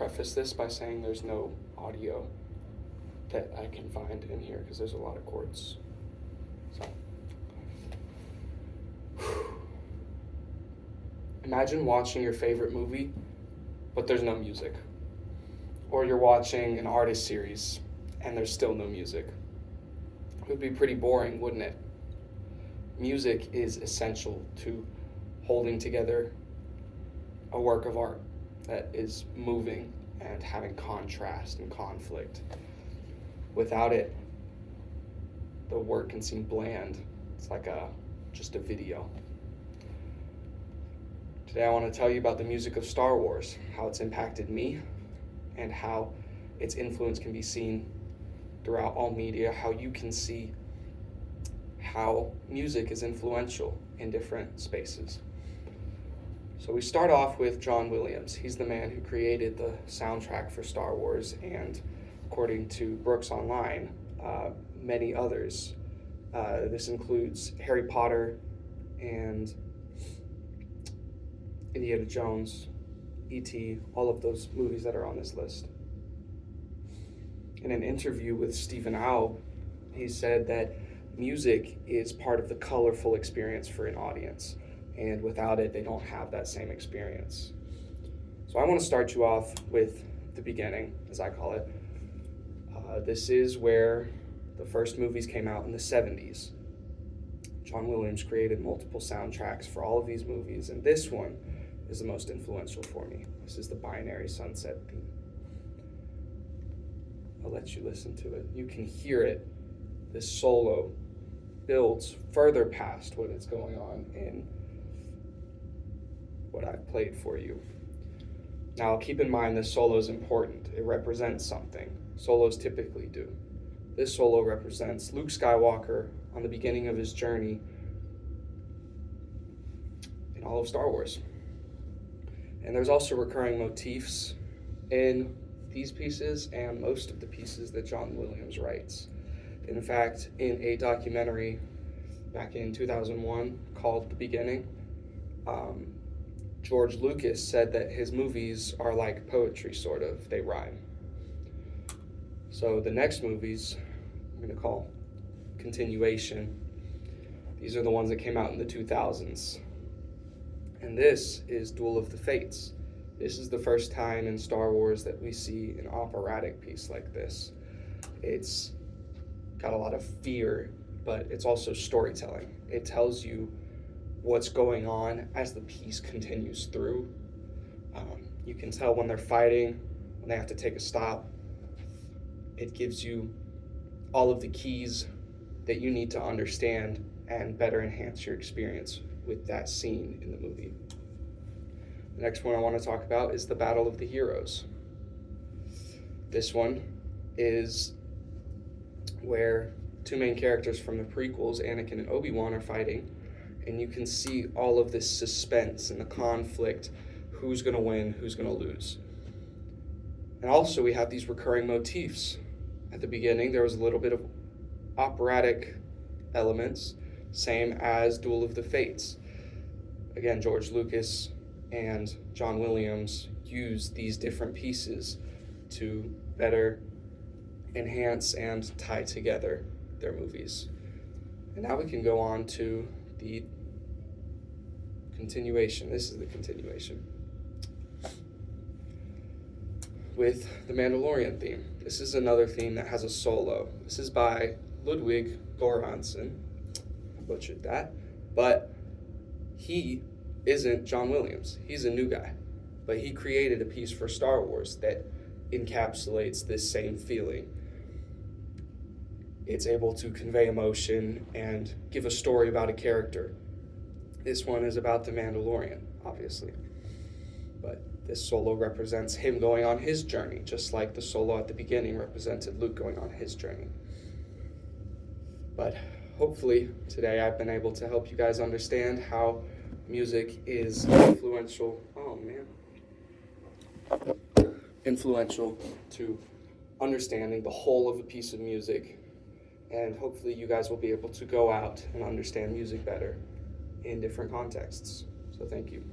preface this by saying there's no audio that I can find in here because there's a lot of chords. So, imagine watching your favorite movie, but there's no music. Or you're watching an artist series and there's still no music. It would be pretty boring, wouldn't it? Music is essential to holding together a work of art that is moving and having contrast and conflict. Without it, the work can seem bland. It's like just a video. Today I want to tell you about the music of Star Wars, how it's impacted me, and how its influence can be seen throughout all media, how you can see how music is influential in different spaces. So we start off with John Williams. He's the man who created the soundtrack for Star Wars, and according to Brooks Online, many others. This includes Harry Potter and Indiana Jones, E.T., all of those movies that are on this list. In an interview with Stephen Au, he said that music is part of the colorful experience for an audience, and without it, they don't have that same experience. So I want to start you off with the beginning, as I call it. This is where the first movies came out in the 70s. John Williams created multiple soundtracks for all of these movies, and this one is the most influential for me. This is the Binary Sunset theme. I'll let you listen to it. You can hear it. This solo builds further past what is going on in what I've played for you. Now, keep in mind this solo is important. It represents something. Solos typically do. This solo represents Luke Skywalker on the beginning of his journey in all of Star Wars. And there's also recurring motifs in these pieces and most of the pieces that John Williams writes. In fact, in a documentary back in 2001 called The Beginning, George Lucas said that his movies are like poetry, sort of. They rhyme. So the next movies I'm going to call continuation. These are the ones that came out in the 2000s. And this is Duel of the Fates. This is the first time in Star Wars that we see an operatic piece like this. It's got a lot of fear, but it's also storytelling. It tells you what's going on as the piece continues through. You can tell when they're fighting, when they have to take a stop. It gives you all of the keys that you need to understand and better enhance your experience with that scene in the movie. The next one I want to talk about is the Battle of the Heroes. This one is where two main characters from the prequels, Anakin and Obi-Wan, are fighting, and you can see all of this suspense and the conflict, who's going to win, who's going to lose. And also we have these recurring motifs. At the beginning, there was a little bit of operatic elements, same as Duel of the Fates. Again, George Lucas and John Williams used these different pieces to better enhance and tie together their movies. And now we can go on to the continuation. This is the continuation with the Mandalorian theme. This is another theme that has a solo. This is by Ludwig Göransson. I butchered that. But he isn't John Williams. He's a new guy. But he created a piece for Star Wars that encapsulates this same feeling. It's able to convey emotion and give a story about a character. This one is about the Mandalorian, obviously. But this solo represents him going on his journey, just like the solo at the beginning represented Luke going on his journey. But hopefully today I've been able to help you guys understand how music is influential to understanding the whole of a piece of music, and hopefully you guys will be able to go out and understand music better in different contexts. So thank you.